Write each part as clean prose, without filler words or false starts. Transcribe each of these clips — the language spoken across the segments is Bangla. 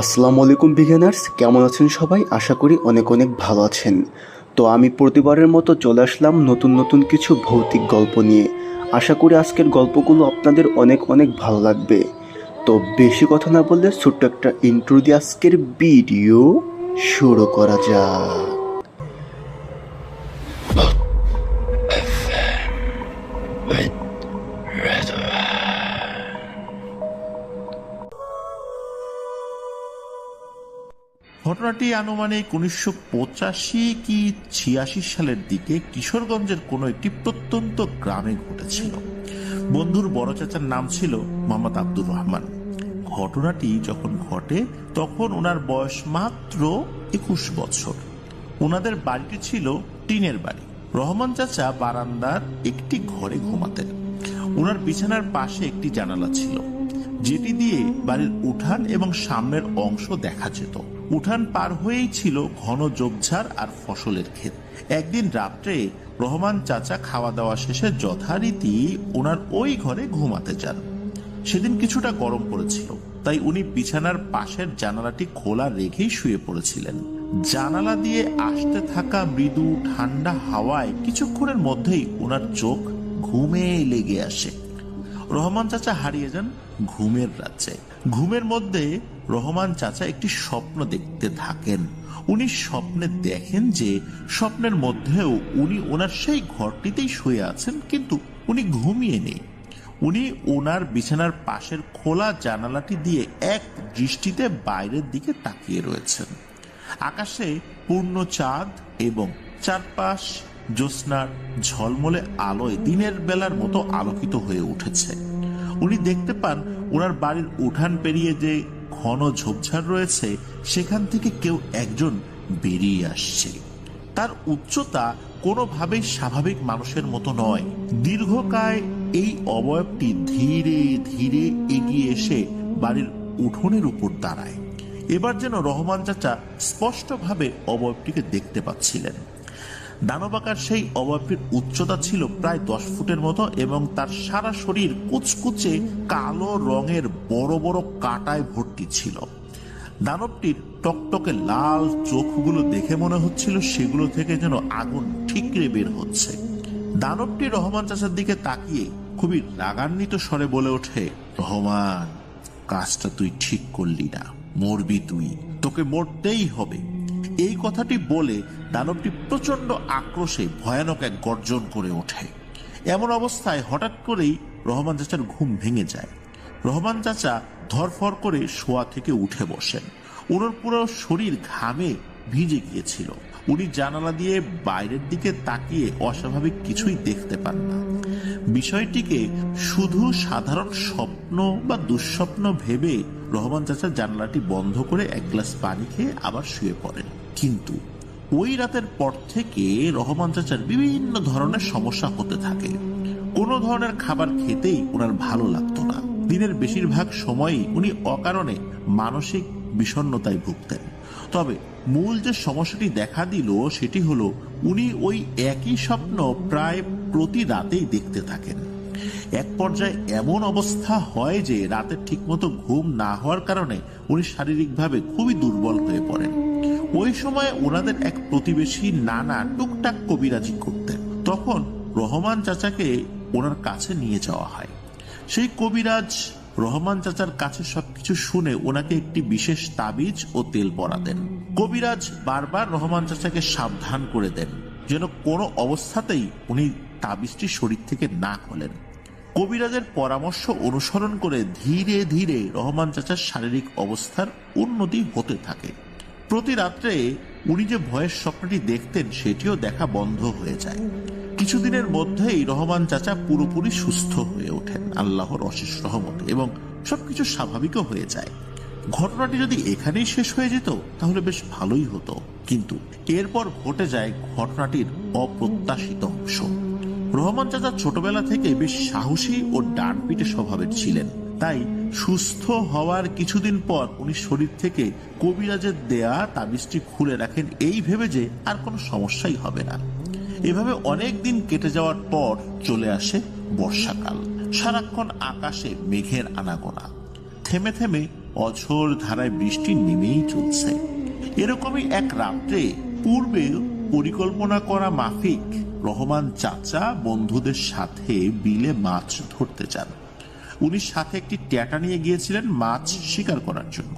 আসসালামু আলাইকুম বিগিনার্স, কেমন আছেন সবাই? আশা করি অনেক অনেক ভালো আছেন। তো আমি প্রতিবারের মতো চলে আসলাম নতুন নতুন কিছু ভৌতিক গল্প নিয়ে। আশা করি আজকের গল্পগুলো আপনাদের অনেক অনেক ভালো লাগবে। তো বেশি কথা না বললে ছোট্ট একটা ইন্ট্রো দিয়ে আজকের ভিডিও শুরু করা যাক। ঘটনাটি আনুমানিক ১৯৮৫ কি ৮৬ সালের দিকে কিশোরগঞ্জের কোনো একটি প্রত্যন্ত গ্রামে ঘটেছিল। বন্ধুর বড় চাচার নাম ছিল মোহাম্মদ আব্দুর রহমান। ঘটনাটি যখন ঘটে তখন ওনার বয়স মাত্র ২১ বছর। ওনাদের বাড়িটি ছিল টিনের বাড়ি। রহমান চাচা বারান্দার একটি ঘরে ঘুমাতেন। ওনার বিছানার পাশে একটি জানালা ছিল, যেটি দিয়ে বাড়ির উঠান এবং সামনের অংশ দেখা যেত। উঠান পার হয়েই ছিল ঘন ঝোপঝাড় আর ফসলের ক্ষেত। একদিন রাত্রে রহমান চাচা খাওয়া দাওয়া শেষে যথারীতি ওনার ওই ঘরে ঘুমাতে যান। সেদিন কিছুটা গরম পড়েছিল, তাই উনি বিছানার পাশের জানালাটি খোলা রেখেই শুয়ে পড়েছিলেন। জানালা দিয়ে আসতে থাকা মৃদু ঠান্ডা হাওয়ায় কিছুক্ষণের মধ্যেই ওনার চোখ ঘুমে লেগে আসে। রহমান চাচা হারিয়ে যান ঘুমের রাজ্যে। ঘুমের মধ্যে রহমান চাচা একটি স্বপ্ন দেখতে থাকেন। উনি স্বপ্নে দেখেন যে স্বপ্নের মধ্যেও উনি ওনার সেই ঘরটিতেই শুয়ে আছেন, কিন্তু উনি ঘুমিয়ে নেই। উনি ওনার বিছানার পাশের খোলা জানালাটি দিয়ে এক দৃষ্টিতে বাইরের দিকে তাকিয়ে রয়েছেন। আকাশে পূর্ণ চাঁদ এবং চারপাশ জ্যোৎস্নার ঝলমলে আলোয় দিনের বেলার মতো আলোকিত হয়ে উঠেছে। উনি দেখতে পান ওনার বাড়ির উঠান পেরিয়ে যে ঘন ঝোপঝাড় রয়েছে, সেখান থেকে কেউ একজন বেরিয়ে আসছে। তার উচ্চতা কোনোভাবেই স্বাভাবিক মানুষের মতো নয়। দীর্ঘকায় এই অবয়বটি ধীরে ধীরে এগিয়ে এসে বাড়ির উঠোনের উপর দাঁড়ায়। এবার যেন রহমান চাচা স্পষ্টভাবে অবয়বটিকে দেখতে পাচ্ছিলেন। দানবাকার সেই অবয়বটির উচ্চতা ছিল প্রায় ১০ ফুটের মতো এবং তার সারা শরীর কুচকুচে কালো রঙের বড় বড় কাঁটায় ভর্তি ছিল। দানবটির টকটকে লাল চোখগুলো দেখে মনে হচ্ছিল সেগুলো থেকে যেন আগুন ঠিকরে বের হচ্ছে। দানবটি রহমান চাচার দিকে তাকিয়ে খুবই রাগান্বিত স্বরে বলে ওঠে, রহমান, কাজটা তুই ঠিক করলি না, মরবি তুই, তোকে মরতেই হবে। এই কথাটি বলে দানবটি প্রচন্ড আক্রোশে ভয়ানক এক গর্জন করে ওঠে। এমন অবস্থায় হঠাৎ করেই রহমান চাচার ঘুম ভেঙে যায়। রহমান চাচা ধরফর করে শোয়া থেকে উঠে বসেন। ওনার পুরো শরীর ঘামে ভিজে গিয়েছিল। উনি জানালা দিয়ে বাইরের দিকে তাকিয়ে অস্বাভাবিক কিছুই দেখতে পান না। বিষয়টিকে শুধু সাধারণ স্বপ্ন বা দুঃস্বপ্ন ভেবে রহমান চাচা জানালাটি বন্ধ করে এক গ্লাস পানি খেয়ে আবার শুয়ে পড়েন। কিন্তু ওই রাতের পর থেকে রহমান চাচার বিভিন্ন ধরনের সমস্যা হতে থাকে। কোনো ধরনের খাবার খেতেই ওনার ভালো লাগতো না। দিনের বেশিরভাগ সময়ই উনি অকারণে মানসিক বিষণ্ণতায় ভুগতেন। তবে মূল যে সমস্যাটি দেখা দিল সেটি হলো উনি ওই একই স্বপ্ন প্রায় প্রতি রাতেই দেখতে থাকেন। এক পর্যায়ে এমন অবস্থা হয় যে রাতে ঠিকমতো ঘুম না হওয়ার কারণে উনি শারীরিকভাবে খুবই দুর্বল হয়ে পড়েন। ওই সময় ওনাদের এক প্রতিবেশী নানা টুকটাক কবিরাজি করতেন। তখন রহমান চাচাকে ওনার কাছে নিয়ে যাওয়া হয়। সেই কবিরাজ রহমান চাচার কাছে সবকিছু শুনে ওনাকে একটি বিশেষ তাবিজ ও তেল পরা দেন। কবিরাজ বারবার রহমান চাচাকে সাবধান করে দেন যেন কোনো অবস্থাতেই উনি তাবিজটি শরীর থেকে না খোলেন। কবিরাজের পরামর্শ অনুসরণ করে ধীরে ধীরে রহমান চাচার শারীরিক অবস্থার উন্নতি হতে থাকে। প্রতি রাত্রে উনি যে ভয়ের স্বপ্নটি দেখতেন সেটিও দেখা বন্ধ হয়ে যায়। কিছুদিনের মধ্যেই রহমান চাচা পুরোপুরি সুস্থ হয়ে ওঠেন আল্লাহর অশেষ রহমতে, এবং সবকিছু স্বাভাবিকও হয়ে যায়। ঘটনাটি যদি এখানেই শেষ হয়ে যেত তাহলে বেশ ভালোই হতো, কিন্তু এরপর ঘটে যায় ঘটনাটির অপ্রত্যাশিত অংশ। রহমান চাচা ছোটবেলা থেকে বেশ সাহসী ও ডানপিটে স্বভাবের ছিলেন। তাই সুস্থ হওয়ার কিছুদিন পর উনি শরীর থেকে কবিরাজের দেয়া তাবিজটি খুলে রাখেন এই ভেবে যে আর কোনো সমস্যাই হবে না। এভাবে অনেক দিন কেটে যাওয়ার পর চলে আসে বর্ষাকাল। সারাক্ষণ আকাশে মেঘের আনাগোনা। থেমে থেমে অঝোর ধারায় বৃষ্টি নেমেই চলছে। এরকমই এক রাত্রে পূর্বে পরিকল্পনা করা মাফিক রহমান চাচা বন্ধুদের সাথে বিলে মাছ ধরতে যান। উনি সাথে একটি ট্যাটা নিয়ে গিয়েছিলেন মাছ শিকার করার জন্য।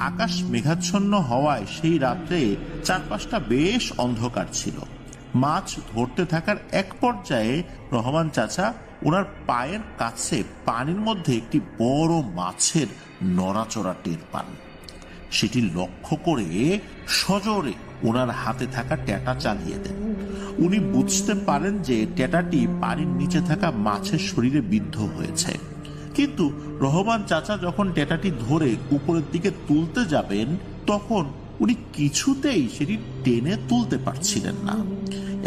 আকাশ মেঘাচ্ছন্ন হওয়ায় সেই রাত্রে চারপাশটা বেশ অন্ধকার ছিল। মাছ ধরতে থাকার এক পর্যায়ে রহমান চাচা ওনার পায়ের কাছে পানির মধ্যে একটি বড় মাছের নড়াচড়া টের পান। সেটি লক্ষ্য করে সজোরে ওনার হাতে থাকা ট্যাটা চালিয়ে দেন। উনি বুঝতে পারেন যে ট্যাটাটি পানির নিচে থাকা মাছের শরীরে বিদ্ধ হয়েছে, কিন্তু রহমান চাচা যখন ট্যাটাটি ধরে উপরের দিকে তুলতে যাবেন তখন উনি কিছুতেই সেটি টেনে তুলতে পারছিলেন না।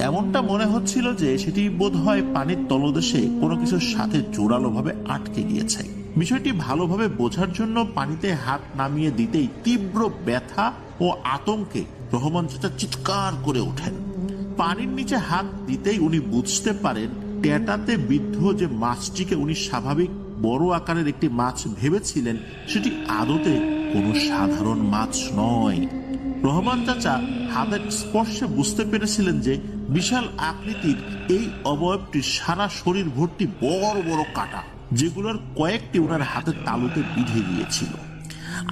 এমনটা মনে হচ্ছিল যে সেটি বোধহয় পানির তলদেশে কোনো কিছুর সাথে জোরালোভাবে আটকে গিয়েছে। বিষয়টি ভালোভাবে বোঝার জন্য পানিতে হাত নামিয়ে দিতেই তীব্র ব্যথা ও আতঙ্কে রহমান চাচা চিৎকার করে ওঠেন। পানির নিচে হাত দিতেই উনি বুঝতে পারেন ট্যাটাতে বিদ্ধ যে মাছটিকে উনি স্বাভাবিক বড় আকারের একটি মাছ ভেবেছিলেন সেটি আদতে কোনো সাধারণ মাছ নয়। রহমান চাচা হাতের স্পর্শে বুঝতে পেরেছিলেন যে বিশাল আকৃতির এই অবয়বটির সারা শরীর ভর্তি বড় বড় কাঁটা, যেগুলোর কয়েকটি ওনার হাতের তালুতে বিঁধে গিয়েছিল।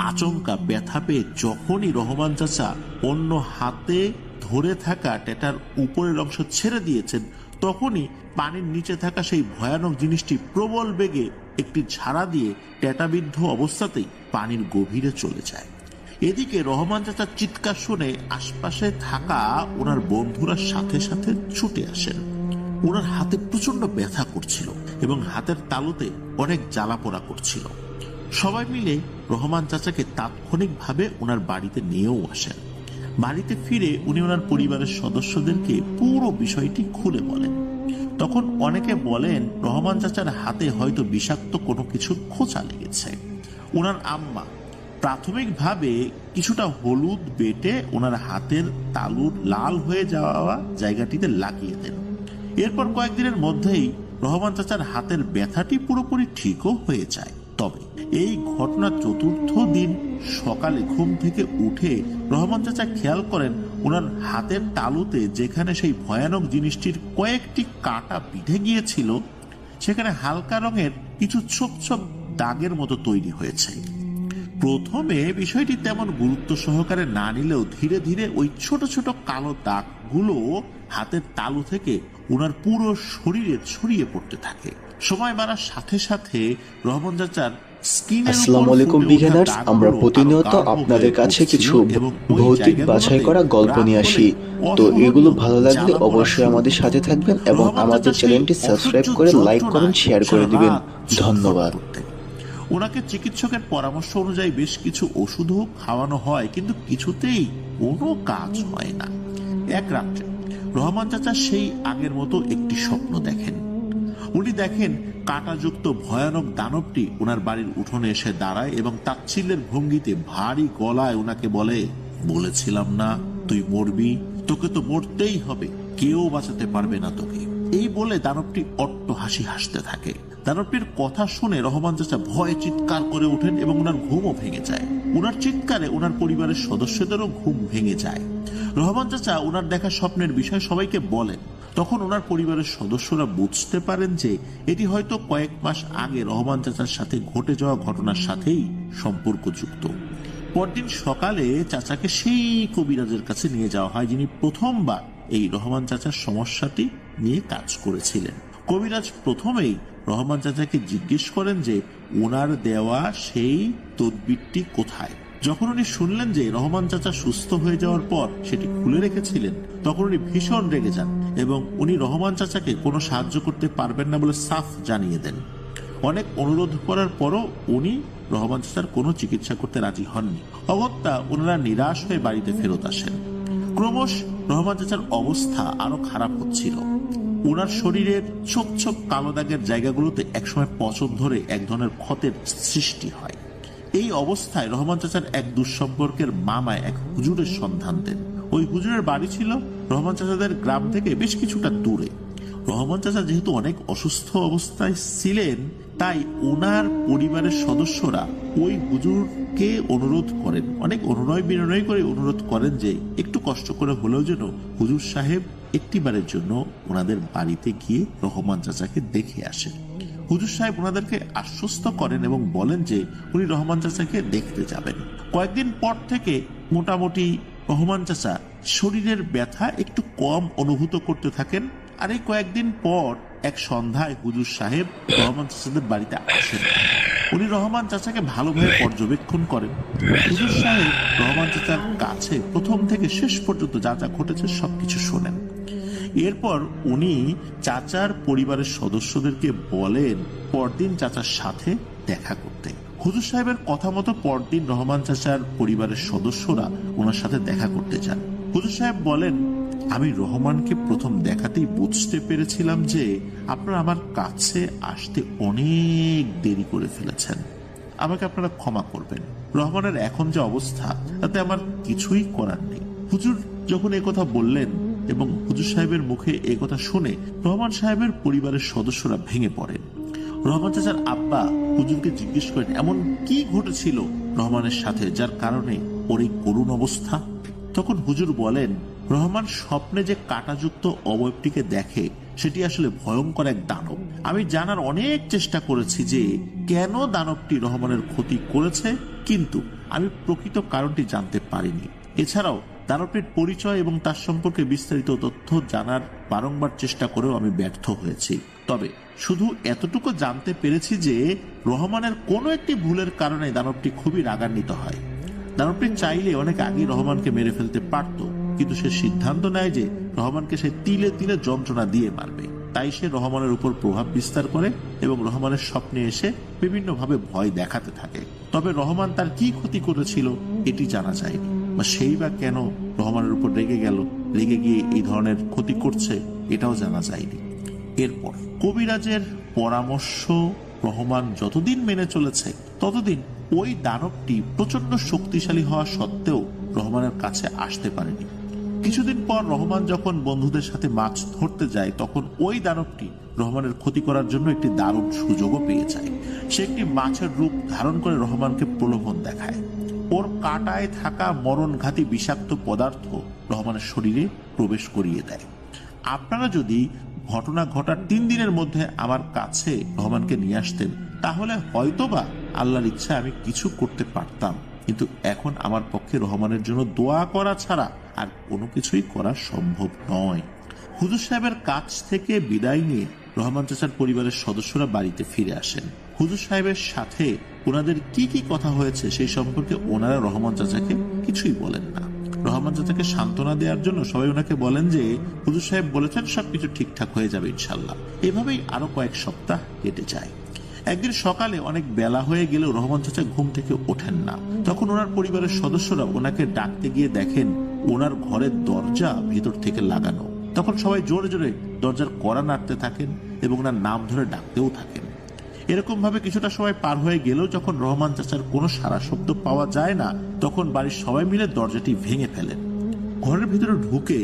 আচমকা ব্যথা পেয়ে যখনই রহমান চাচা অন্য হাতে ধরে থাকা ট্যাটার উপরের অংশ ছেড়ে দিয়েছেন তখনই পানির নিচে থাকা সেই ভয়ানক জিনিসটি প্রবল বেগে একটি ঝাড়া দিয়ে ট্যাটাবিদ্ধ অবস্থাতেই পানির গভীরে চলে যায়। এদিকে রহমান চাচার চিৎকার শুনে আশপাশে থাকা ওনার বন্ধুরা সাথে সাথে ছুটে আসেন। ওনার হাতে প্রচন্ড ব্যথা করছিল এবং হাতের তালুতে অনেক জ্বালা পোড়া করছিল। সবাই মিলে রহমান চাচাকে তাৎক্ষণিকভাবে ওনার বাড়িতে নিয়েও আসেন। বাড়িতে ফিরে উনি ওনার পরিবারের সদস্যদেরকে পুরো বিষয়টি খুলে বলেন। তখন অনেকে বলেন রহমান চাচার হাতে হয়তো বিষাক্ত কোনো কিছুর খোঁচা লেগেছে। ওনার আম্মা প্রাথমিকভাবে কিছুটা হলুদ বেটে ওনার হাতের তালুর লাল হয়ে যাওয়া জায়গাটিতে লাগিয়ে দেন। এরপর কয়েকদিনের মধ্যেই রহমান চাচার হাতের ব্যথাটি পুরোপুরি ঠিকও হয়ে যায়। তবে এই ঘটনার চতুর্থ দিন সকালে ঘুম থেকে উঠে রহমান চাচা খেয়াল করেন ওনার হাতের তালুতে যেখানে সেই ভয়ানক জিনিসটির কয়েকটি কাঁটা বিঁধে গিয়েছিল সেখানে হালকা রঙের কিছু ছোপ ছোপ দাগের মতো তৈরি হয়েছে। প্রথমে বিষয়টি তেমন গুরুত্ব সহকারে না নিলেও ধীরে ধীরে ওই ছোট ছোট কালো দাগগুলো হাতের তালু থেকে ওনার পুরো শরীরে ছড়িয়ে পড়তে থাকে। সময় বাড়ার সাথে সাথে রহমান চাচার আসসালামু আলাইকুম বিগিনার্স, আমরা প্রতিনিয়ত আপনাদের কাছে কিছু ভৌতিক বাছাই করা গল্প নিয়ে আসি। তো এগুলো ভালো লাগলে অবশ্যই আমাদের সাথে থাকবেন এবং আমাদের চ্যানেলটি সাবস্ক্রাইব করে লাইক কমেন্ট শেয়ার করে দিবেন। ধন্যবাদ। ওনাকে চিকিৎসকের পরামর্শ অনুযায়ী বেশ কিছু ওষুধও খাওয়ানো হয়, কিন্তু কিছুতেই কোনো কাজ হয় না। এক রাত্রে রহমান চাচা সেই আগের মতো একটি স্বপ্ন দেখেন। উনি দেখেন কাঁটাযুক্ত ভয়ানক দানবটি ওনার বাড়ির উঠোনে এসে দাঁড়ায় এবং তাচ্ছিল্যের ভঙ্গিতে ভারী গলায় ওনাকে বলে, বলেছিলাম না তুই মরবি, তোকে তো মরতেই হবে, কেউ বাঁচাতে পারবে না তোকে। এই বলে দানবটি অট্ট হাসি হাসতে থাকে। দানবটির কথা শুনে রহমান চাচা ভয়ে চিৎকার করে ওঠেন এবং ওনার ঘুমও ভেঙে যায়। ওনার চিৎকারে ওনার পরিবারের সদস্যদেরও ঘুম ভেঙে যায়। রহমান চাচা ওনার দেখা স্বপ্নের বিষয় সবাইকে বলেন। তখন ওনার পরিবারের সদস্যরা বুঝতে পারেন যে এটি হয়তো কয়েক মাস আগে রহমান চাচার সাথে ঘটে যাওয়া ঘটনার সাথেই সম্পর্কযুক্ত। পরদিন সকালে চাচাকে সেই কবিরাজের কাছে নিয়ে যাওয়া হয় যিনি প্রথমবার এই রহমান চাচার সমস্যাটি নিয়ে কাজ করেছিলেন। কবিরাজ প্রথমেই রহমান চাচাকে জিজ্ঞেস করেন যে ওনার দেওয়া সেই তদবিরটি কোথায়। যখন উনি শুনলেন যে রহমান চাচা সুস্থ হয়ে যাওয়ার পর সেটি খুলে রেখেছিলেন তখন উনি ভীষণ রেগে যান এবং উনি রহমান চাচাকে কোনো সাহায্য করতে পারবেন না বলে সাফ জানিয়ে দেন। অনেক অনুরোধ করার পরও উনি রহমান চাচার কোনো চিকিৎসা করতে রাজি হননি। অগত্যা ওনারা নিরাশ হয়ে বাড়িতে ফেরত আসেন। ক্রমশ রহমান চাচার অবস্থা আরো খারাপ হচ্ছিল। ওনার শরীরের ছোপ ছোপ কালো দাগের জায়গাগুলোতে একসময় পচন ধরে এক ধরনের ক্ষতের সৃষ্টি হয়। এই অবস্থায় রহমান চাচার এক দুঃসম্পর্কের মামায় এক হুজুরের সন্ধান দেন। ওই হুজুরের বাড়ি ছিল রহমান চাচাদের গ্রাম থেকে বেশ কিছুটা দূরে। রহমান চাচা যেহেতু অনেক অসুস্থ অবস্থায় ছিলেন, তাই ওনার পরিবারের সদস্যরা ওই হুজুরকে অনুরোধ করেন, অনেক অনুনয় বিনয় করে অনুরোধ করেন যে একটু কষ্ট করে হলেও যেন হুজুর সাহেব একটিবারের জন্য ওনাদের বাড়িতে গিয়ে রহমান চাচাকে দেখে আসেন। হুজুর সাহেব ওনাদেরকে আশ্বস্ত করেন এবং বলেন যে উনি রহমান চাচাকে দেখতে যাবেন। কয়েকদিন পর থেকে মোটামুটি রহমান চাচা শরীরের ব্যথা একটু কম অনুভূত করতে থাকেন। আর এই কয়েকদিন পর এক সন্ধ্যায় হুজুর সাহেব রহমান চাচাদের বাড়িতে আসেন। উনি রহমান চাচাকে ভালোভাবে পর্যবেক্ষণ করেন। হুজুর সাহেব রহমান চাচার কাছে প্রথম থেকে শেষ পর্যন্ত যা যা ঘটেছে সবকিছু শোনেন। এরপর উনি চাচার পরিবারের সদস্যদেরকে বলেন পরদিন চাচার সাথে দেখা করতে। হুজুর সাহেবের কথা মতো পরদিন রহমান চাচার পরিবারের সদস্যরা ওনার সাথে দেখা করতে যান। হুজুর সাহেব বলেন, আমি রহমানকে প্রথম দেখাতেই বুঝতে পেরেছিলাম যে আপনারা আমার কাছে আসতে অনেক দেরি করে ফেলেছেন। আমাকে আপনারা ক্ষমা করবেন। রহমানের এখন যে অবস্থা তাতে আমার কিছুই করার নেই। হুজুর যখন এই কথা বললেন এবং হুজুর সাহেবের মুখে এই কথা শুনে রহমান সাহেবের পরিবারের সদস্যরা ভেঙে পড়েন। রহমান চাচার আব্বা হুজুরকে জিজ্ঞেস করেন এমন কি ঘটেছিল রহমানের সাথে যার কারণে ওর এই করুণ অবস্থা। তখন হুজুর বলেন, রহমান স্বপ্নে যে কাঁটাযুক্ত অবয়বটিকে দেখে সেটি আসলে ভয়ঙ্কর এক দানব। আমি জানার অনেক চেষ্টা করেছি যে কেন দানবটি রহমানের ক্ষতি করেছে, কিন্তু আমি প্রকৃত কারণটি জানতে পারিনি। এছাড়াও দানবটির পরিচয় এবং তার সম্পর্কে বিস্তারিত তথ্য জানার বারংবার চেষ্টা করেও আমি ব্যর্থ হয়েছি। তবে শুধু এতটুকু জানতে পেরেছি যে রহমানের কোনো একটি ভুলের কারণে দানবটি খুবই রাগান্বিত হয়। দানবটি চাইলে অনেক আগে রহমানকে মেরে ফেলতে পারত, কিন্তু সে সিদ্ধান্ত নেয় যে রহমানকে সে তিলে তিলে যন্ত্রণা দিয়ে মারবে। তাই সে রহমানের উপর প্রভাব বিস্তার করে এবং রহমানের স্বপ্নে এসে বিভিন্নভাবে ভয় দেখাতে থাকে। তবে রহমান তার কি ক্ষতি করেছিল এটি জানা যায়নি, বা সেই বা কেন রহমানের উপর রেগে গেল, রেগে গিয়ে এই ধরনের ক্ষতি করছে এটাও জানা যায়নি। এরপর কবিরাজের পরামর্শ রহমান যতদিন মেনে চলেছে ততদিন ওই দানবটি প্রচন্ড শক্তিশালী হওয়া সত্ত্বেও রহমানের কাছে আসতে পারেনি। কিছুদিন পর রহমান যখন বন্ধুদের সাথে মাছ ধরতে যায় তখন ওই দানবটি রহমানের ক্ষতি করার জন্য একটি দারুণ সুযোগও পেয়ে যায়। সে একটি মাছের রূপ ধারণ করে রহমানকে প্রলোভন দেখায়। ওর কাঁটায় থাকা মরণঘাতী বিষাক্ত পদার্থ রহমানের শরীরে প্রবেশ করিয়ে দেয়। আপনারা যদি ঘটনা ঘটার 3 দিনের মধ্যে আমার কাছে রহমানকে নিয়ে আসতেন তাহলে হয়তোবা আল্লাহর ইচ্ছা আমি কিছু করতে পারতাম, কিন্তু এখন আমার পক্ষে রহমানের জন্য দোয়া করা ছাড়া আর কোনো কিছুই করা সম্ভব নয়। হুজুর সাহেবের কাছ থেকে বিদায় নিয়ে রহমান চাচার পরিবারের সদস্যরা বাড়িতে ফিরে আসেন। হুজুর সাহেবের সাথে ওনাদের কি কি কথা হয়েছে সেই সম্পর্কে ওনারা রহমান চাচাকে কিছুই বলেন না। রহমান চাচাকে সান্ত্বনা দেওয়ার জন্য সবাই ওনাকে বলেন যে হুজুর সাহেব বলেছেন সবকিছু ঠিকঠাক হয়ে যাবে ইনশাল্লাহ। এভাবেই আরো কয়েক সপ্তাহ কেটে যায়। একদিন সকালে অনেক বেলা হয়ে গেলেও রহমান চাচা ঘুম থেকে ওঠেন না। তখন ওনার পরিবারের সদস্যরা ওনাকে ডাকতে গিয়ে দেখেন ওনার ঘরের দরজা ভেতর থেকে লাগানো। তখন সবাই জোরে জোরে দরজার কড়া নাড়তে থাকেন এবং ওনার নাম ধরে ডাকতেও থাকেন। এরকম ভাবে কিছুটা সময় পার হয়ে গেলেও যখন রহমান চাচার কোনো সারা শব্দ পাওয়া যায় না তখন বাড়ির সবাই মিলে দরজাটি ভেঙে ফেলেন। ঘরের ভিতরে ঢুকে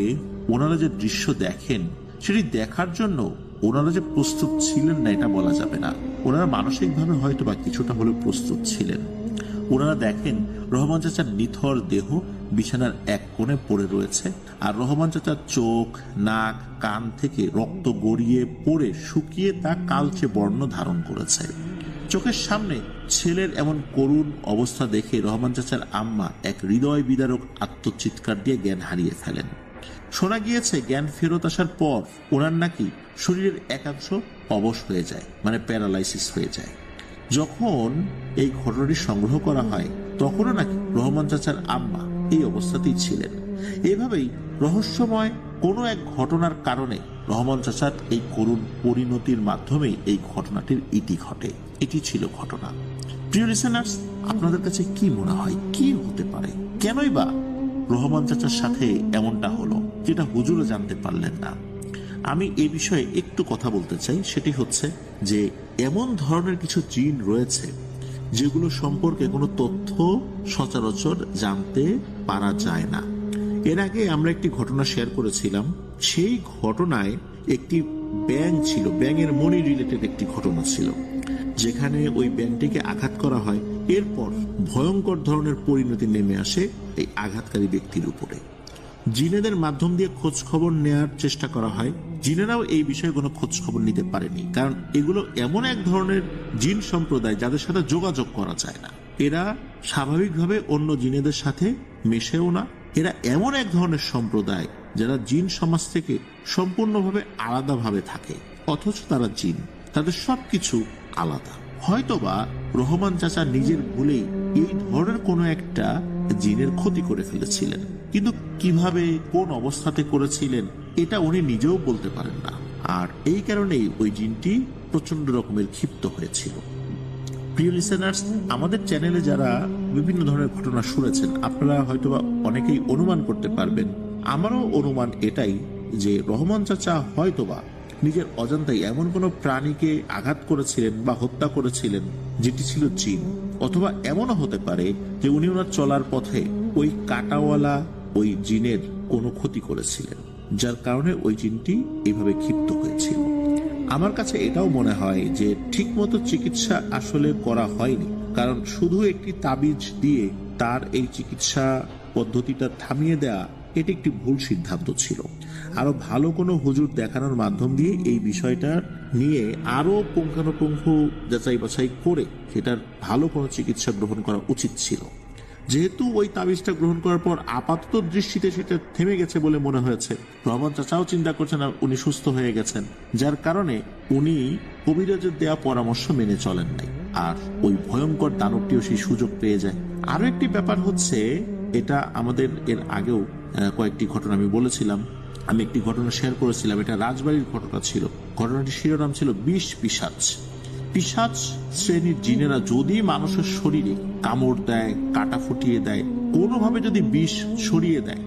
ওনারা যে দৃশ্য দেখেন সেটি দেখার জন্য ওনারা যে প্রস্তুত ছিলেন না এটা বলা যাবে না। ওনারা মানসিকভাবে হয়তো বা কিছুটা হলেও প্রস্তুত ছিলেন। ওনারা দেখেন রহমান চাচার নিথর দেহ বিছানার এক কোণে পড়ে রয়েছে, আর রহমান চাচার চোখ, নাক, কান থেকে রক্ত গড়িয়ে পড়ে শুকিয়ে তা কালচে বর্ণ ধারণ করেছে। চোখের সামনে ছেলের এমন করুণ অবস্থা দেখে রহমান চাচার আম্মা এক হৃদয় বিদারক আত্মচিৎকার দিয়ে জ্ঞান হারিয়ে ফেলেন। শোনা গিয়েছে জ্ঞান ফেরত আসার পর ওনার নাকি শরীরের একাংশ অবশ হয়ে যায়, মানে প্যারালাইসিস হয়ে যায়। যখন এই ঘটনাটি সংগ্রহ করা হয় তখনও নাকি রহমান চাচার আম্মা এই অবস্থাতেই ছিলেন। এভাবেই রহস্যময় কোনো এক ঘটনার কারণে রহমান চাচার এই করুণ পরিণতির মাধ্যমেই এই ঘটনাটির ইতি ঘটে। এটি ছিল ঘটনা। প্রিয় লিসেনার্স, আপনাদের কাছে কি মনে হয় কি হতে পারে? কেনই বা রহমান চাচার সাথে এমনটা হলো যেটা হুজুরও জানতে পারলেন না? আমি এ বিষয়ে একটু কথা বলতে চাই। সেটি হচ্ছে যে এমন ধরনের কিছু জিন রয়েছে যেগুলো সম্পর্কে কোনো তথ্য সচরাচর জানতে পারা যায় না। এর আগে আমরা একটি ঘটনা শেয়ার করেছিলাম। সেই ঘটনায় একটি ব্যাঙ ছিল, ব্যাঙের মনি রিলেটেড একটি ঘটনা ছিল, যেখানে ওই ব্যাঙটিকে আঘাত করা হয়। এরপর ভয়ঙ্কর ধরনের পরিণতি নেমে আসে এই আঘাতকারী ব্যক্তির উপরে। জিনেদের মাধ্যম দিয়ে খোঁজ খবর নেওয়ার চেষ্টা করা হয়। জিনেরাও এই বিষয়ে কোনো খোঁজ খবর নিতে পারেনি, কারণ এগুলো এমন এক ধরনের জিন সম্প্রদায় যাদের সাথে যোগাযোগ করা যায় না। এরা স্বাভাবিকভাবে অন্য জিনেদের সাথে মেশেও না। এরা এমন এক ধরনের সম্প্রদায় যারা জিন সমাজ থেকে সম্পূর্ণভাবে আলাদাভাবে থাকে, অথচ তারা জিন, তাদের সবকিছু আলাদা। হয়তোবা রহমান চাচা নিজের ভুলেই এই ধরনের কোনো একটা জিনের ক্ষতি করে ফেলেছিলেন, কিন্তু কিভাবে, কোন অবস্থাতে করেছিলেন এটা উনি নিজেও বলতে পারেন না। আর এই কারণেই ওই জিনটি প্রচন্ড রকমের ক্ষিপ্ত হয়েছিল। প্রিয় লিসেনার্স, আমাদের চ্যানেলে যারা বিভিন্ন ধরনের ঘটনা শুনেছেন, আপনারা হয়তোবা অনেকেই অনুমান করতে পারবেন, আমারও অনুমান এটাই যে রহমান চাচা হয়তোবা নিজের অজান্তেই এমন কোনো প্রাণীকে আঘাত করেছিলেন বা হত্যা করেছিলেন যেটি ছিল জিন। অথবা এমনও হতে পারে যে উনি ওনার চলার পথে ওই কাঁটাওয়ালা ওই জিনের কোনো ক্ষতি করেছিলেন, যার কারণে ওই জিনটি এইভাবে ক্ষিপ্ত হয়েছিল। আমার কাছে এটাও মনে হয় যে ঠিকমতো চিকিৎসা আসলে করা হয়নি, কারণ শুধু একটি তাবিজ দিয়ে তার এই চিকিৎসা পদ্ধতিটা থামিয়ে দেওয়া এটি একটি ভুল সিদ্ধান্ত ছিল। আরো ভালো কোনো হুজুর দেখানোর মাধ্যম দিয়ে এই বিষয়টা নিয়ে আরো পুঙ্খানুপুঙ্খ যাচাই বাছাই করে সেটার ভালো কোনো চিকিৎসা গ্রহণ করা উচিত ছিল। যেহেতু ওই তাবিজটা গ্রহণ করার পর আপাতত দৃষ্টিতে সেটা থেমে গেছে বলে মনে হয়েছে, রহমান চাচাও চিন্তা করছেন উনি সুস্থ হয়ে গেছেন, যার কারণে উনি কবিরাজের দেওয়া পরামর্শ মেনে চলেন নাই। আর ওই ভয়ঙ্কর দানবটিও সেই সুযোগ পেয়ে যায়। আরো একটি ব্যাপার হচ্ছে, এটা আমাদের এর আগেও কয়েকটি ঘটনা আমি বলেছিলাম, আমি একটি ঘটনা শেয়ার করেছিলাম, এটা রাজবাড়ির ঘটনা ছিল। ঘটনাটির শিরোনাম ছিল বিষ পিশাচ। পিশাচ শ্রেণীর জিনেরা যদি মানুষের শরীরে কামড় দেয়, কাটা ফুটিয়ে দেয়, কোনোভাবে যদি বিষ ছড়িয়ে দেয়,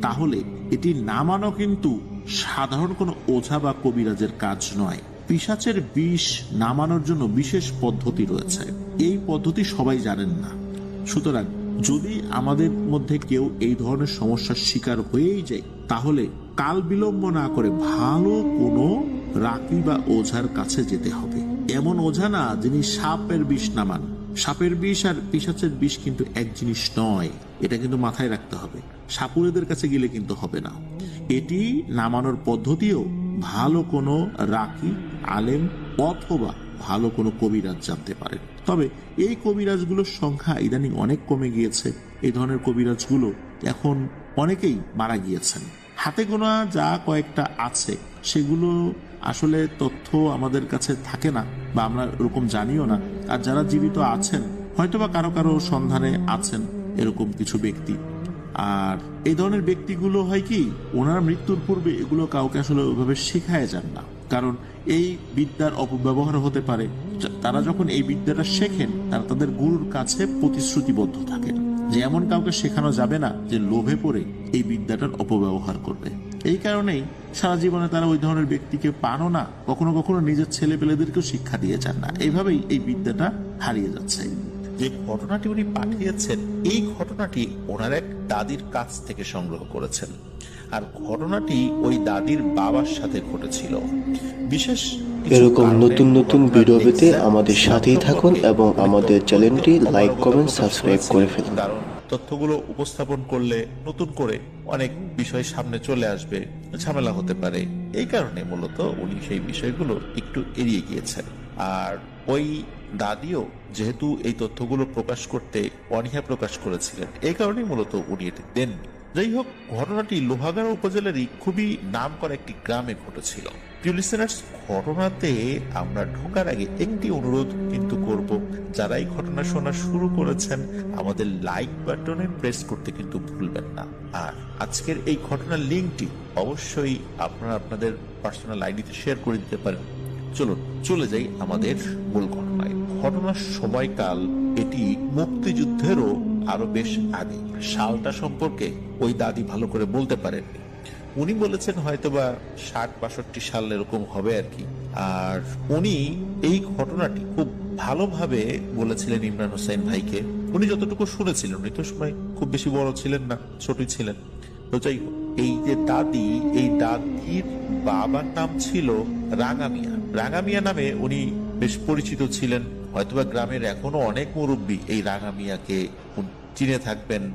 তাহলে এটি নামানো কিন্তু সাধারণ কোনো ওঝা বা কবিরাজের কাজ নয়। পিশাচের বিষ নামানোর জন্য বিশেষ পদ্ধতি রয়েছে। এই পদ্ধতি সবাই জানেন না। সুতরাং যদি আমাদের মধ্যে কেউ এই ধরনের সমস্যার শিকার হয়েই যায়, তাহলে কাল বিলম্ব না করে ভালো কোনো রাকি বা ওঝার কাছে যেতে হবে। এমন ওঝা না যিনি সাপের বিষ নামান। সাপের বিষ আর পিশাচের বিষ কিন্তু এক জিনিস নয়, এটা কিন্তু মাথায় রাখতে হবে। সাপুরেদের কাছে গেলে কিন্তু হবে না। এটি নামানোর পদ্ধতিও ভালো কোনো রাকি, আলেম অথবা ভালো কোনো কবিরাজ জানতে পারেন। তবে এই কবিরাজগুলোর সংখ্যা ইদানিং অনেক কমে গিয়েছে। এই ধরনের কবিরাজগুলো এখন অনেকেই মারা গিয়েছেন। হাতে গোনা যা কয়েকটা আছে সেগুলো আসলে তথ্য আমাদের কাছে থাকে না, বা আমরা এরকম জানিও না। আর যারা জীবিত আছেন হয়তোবা কারো কারো সন্ধানে আছেন এরকম কিছু ব্যক্তি। আর এই ধরনের ব্যক্তিগুলো হয় কি, ওনার মৃত্যুর পূর্বে এগুলো কাউকে আসলে ওইভাবে শেখায় যান না, কারণ এই বিদ্যার অপব্যবহার হতে পারে। তারা যখন এই বিদ্যাটা শেখেন, তারা তাদের গুরুর কাছে প্রতিশ্রুতিবদ্ধ থাকেন যে এমন কাউকে শেখানো যাবে না যে লোভে পড়ে এই বিদ্যাটার অপব্যবহার করবে। এই কারণেই সারা জীবনে তারা ওই ধরনের ব্যক্তিকে পানও না, কখনো কখনো নিজের ছেলে পেলেদেরকেও শিক্ষা দিয়ে যান না। এইভাবেই এই বিদ্যাটা হারিয়ে যাচ্ছে। যে ঘটনাটি উনি পাঠিয়েছেন, এই ঘটনাটি ওনার এক দাদির কাছ থেকে সংগ্রহ করেছেন। আর ঘটনাটি ওই দাদির বাবার সাথে ঘটেছিল। বিশেষ এরকম নতুন নতুন ভিডিও পেতে আমাদের সাথেই থাকুন এবং আমাদের চ্যানেলটি লাইক, কমেন্ট, সাবস্ক্রাইব করে ফেলুন। কারণ তথ্যগুলো উপস্থাপন করলে নতুন করে অনেক বিষয় সামনে চলে আসবে, ঝামেলা হতে পারে। এই কারণে মূলত উনি সেই বিষয়গুলো একটু এড়িয়ে গিয়েছেন। আর ওই দাদিও যেহেতু এই তথ্যগুলো প্রকাশ করতে অনীহা প্রকাশ করেছিলেন, এই কারণেই মূলত উনি এটি দেননি। যাই হোক, ঘটনাটি লোহাগাড়া উপজেলারই খুবই নাম করা একটি গ্রামে ঘটেছিল। প্রিয় লিসেনার্স, ঘটনাতে আমরা ঢোকার আগে একটি অনুরোধ কিন্তু করব, যারা এই ঘটনা শোনা শুরু করেছেন আমাদের লাইক বাটনে প্রেস করতে কিন্তু ভুলবেন না। আর আজকের এই ঘটনার লিঙ্কটি অবশ্যই আপনারা আপনাদের পার্সোনাল আইডিতে শেয়ার করে দিতে পারেন। চলুন চলে যাই আমাদের মূল ঘটনায়। ঘটনার সময়কাল এটি মুক্তিযুদ্ধেরও আরো বেশ আগে। সালটা সম্পর্কে ওই দাদি ভালো করে বলতে পারেননি। উনি বলেছেন হয়তোবা 60-62 সাল এরকম হবে আর কি। আর উনি এই ঘটনাটি খুব ভালোভাবে বলেছিলেন ইমরান হোসেন ভাইকে। উনি যতটুকু শুনেছিলেন, উনি তো সময় খুব বেশি বড় ছিলেন না, ছোটই ছিলেন। তো যাই হোক, এই যে দাদি, এই দাদির বাবার নাম ছিল রাঙা মিয়া। রাঙা মিয়া নামে উনি বেশ পরিচিত ছিলেন। হয়তোবা গ্রামের এখনো অনেক মুরব্বী এই রাঙা মিয়াকে চিনে থাকবেন।